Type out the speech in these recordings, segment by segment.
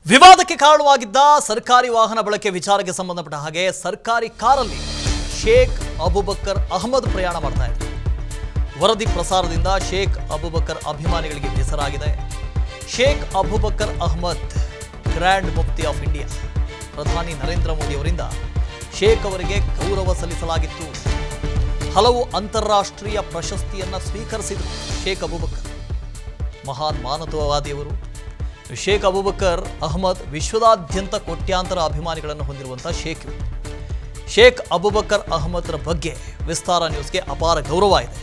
ವಿವಾದಕ್ಕೆ ಕಾರಣವಾಗಿದ್ದ ಸರ್ಕಾರಿ ವಾಹನ ಬಳಕೆ ವಿಚಾರಕ್ಕೆ ಸಂಬಂಧಪಟ್ಟ ಹಾಗೆ ಸರ್ಕಾರಿ ಕಾರಲ್ಲಿ ಶೇಖ್ ಅಬೂಬಕರ್ ಅಹಮದ್ ಪ್ರಯಾಣ ಮಾಡ್ತಾ ಇದ್ದಾರೆ. ವರದಿ ಪ್ರಸಾರದಿಂದ ಶೇಖ್ ಅಬೂಬಕರ್ ಅಭಿಮಾನಿಗಳಿಗೆ ಬೇಸರಾಗಿದೆ. ಶೇಖ್ ಅಬೂಬಕರ್ ಅಹಮದ್ ಗ್ರ್ಯಾಂಡ್ ಮುಫ್ತಿ ಆಫ್ ಇಂಡಿಯಾ ಪ್ರಧಾನಿ ನರೇಂದ್ರ ಮೋದಿ ಅವರಿಂದ ಶೇಖ್ ಅವರಿಗೆ ಗೌರವ ಸಲ್ಲಿಸಲಾಗಿತ್ತು. ಹಲವು ಅಂತಾರಾಷ್ಟ್ರೀಯ ಪ್ರಶಸ್ತಿಯನ್ನು ಸ್ವೀಕರಿಸಿದರು. ಶೇಖ್ ಅಬೂಬಕರ್ ಮಹಾನ್ ಮಾನವತಾವಾದಿಯವರು. ಶೇಖ್ ಅಬೂಬಕರ್ ಅಹಮದ್ ವಿಶ್ವದಾದ್ಯಂತ ಕೋಟ್ಯಾಂತರ ಅಭಿಮಾನಿಗಳನ್ನು ಹೊಂದಿರುವಂಥ ಶೇಖ್ ಅಬೂಬಕರ್ ಅಹಮದ್ರ ಬಗ್ಗೆ ವಿಸ್ತಾರ ನ್ಯೂಸ್ಗೆ ಅಪಾರ ಗೌರವ ಇದೆ.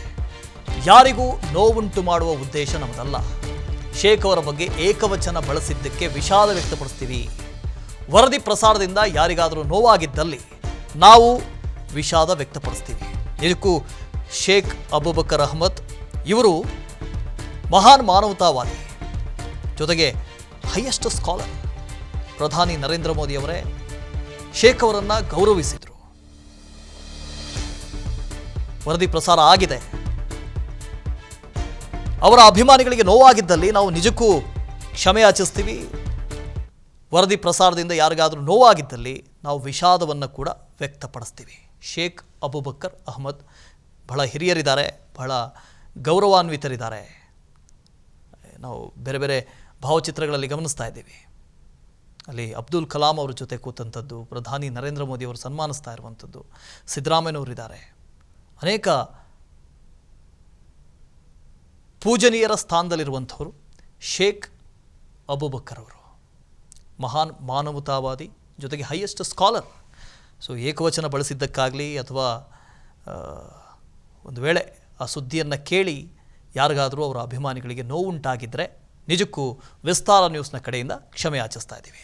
ಯಾರಿಗೂ ನೋವುಂಟು ಮಾಡುವ ಉದ್ದೇಶ ನಮ್ಮದಲ್ಲ. ಶೇಖ್ ಅವರ ಬಗ್ಗೆ ಏಕವಚನ ಬಳಸಿದ್ದಕ್ಕೆ ವಿಷಾದ ವ್ಯಕ್ತಪಡಿಸ್ತೀವಿ. ವರದಿ ಪ್ರಸಾರದಿಂದ ಯಾರಿಗಾದರೂ ನೋವಾಗಿದ್ದಲ್ಲಿ ನಾವು ವಿಷಾದ ವ್ಯಕ್ತಪಡಿಸ್ತೀವಿ. ಇದಕ್ಕೂ ಶೇಖ್ ಅಬೂಬಕರ್ ಅಹಮದ್ ಇವರು ಮಹಾನ್ ಮಾನವತಾವಾದಿ, ಜೊತೆಗೆ ಹೈಯೆಸ್ಟ್ ಸ್ಕಾಲರ್. ಪ್ರಧಾನಿ ನರೇಂದ್ರ ಮೋದಿ ಅವರೇ ಶೇಖ್ ಅವರನ್ನು ಗೌರವಿಸಿದರು. ವರದಿ ಪ್ರಸಾರ ಆಗಿದೆ. ಅವರ ಅಭಿಮಾನಿಗಳಿಗೆ ನೋವಾಗಿದ್ದಲ್ಲಿ ನಾವು ನಿಜಕ್ಕೂ ಕ್ಷಮೆ ಯಾಚಿಸ್ತೀವಿ. ವರದಿ ಪ್ರಸಾರದಿಂದ ಯಾರಿಗಾದರೂ ನೋವಾಗಿದ್ದಲ್ಲಿ ನಾವು ವಿಷಾದವನ್ನು ಕೂಡ ವ್ಯಕ್ತಪಡಿಸ್ತೀವಿ. ಶೇಖ್ ಅಬೂಬಕರ್ ಅಹಮದ್ ಬಹಳ ಹಿರಿಯರಿದ್ದಾರೆ, ಬಹಳ ಗೌರವಾನ್ವಿತರಿದ್ದಾರೆ. ನಾವು ಬೇರೆ ಬೇರೆ ಭಾವಚಿತ್ರಗಳಲ್ಲಿ ಗಮನಿಸ್ತಾ ಇದ್ದೀವಿ. ಅಲ್ಲಿ ಅಬ್ದುಲ್ ಕಲಾಂ ಅವ್ರ ಜೊತೆ ಕೂತಂಥದ್ದು, ಪ್ರಧಾನಿ ನರೇಂದ್ರ ಮೋದಿ ಅವರು ಸನ್ಮಾನಿಸ್ತಾ ಇರುವಂಥದ್ದು, ಸಿದ್ದರಾಮಯ್ಯನವರಿದ್ದಾರೆ. ಅನೇಕ ಪೂಜನೀಯರ ಸ್ಥಾನದಲ್ಲಿರುವಂಥವರು ಶೇಖ್ ಅಬೂಬಕರ್ ಅವರು. ಮಹಾನ್ ಮಾನವತಾವಾದಿ, ಜೊತೆಗೆ ಹೈಯೆಸ್ಟ್ ಸ್ಕಾಲರ್. ಸೊ ಏಕವಚನ ಬಳಸಿದ್ದಕ್ಕಾಗಲಿ ಅಥವಾ ಒಂದು ವೇಳೆ ಆ ಸುದ್ದಿಯನ್ನು ಕೇಳಿ ಯಾರಿಗಾದರೂ ಅವರ ಅಭಿಮಾನಿಗಳಿಗೆ ನೋವುಂಟಾಗಿದ್ದರೆ ನಿಜಕ್ಕೂ ವಿಸ್ತಾರ ನ್ಯೂಸ್ನ ಕಡೆಯಿಂದ ಕ್ಷಮೆ ಯಾಚಿಸ್ತಾ ಇದ್ದೀವಿ.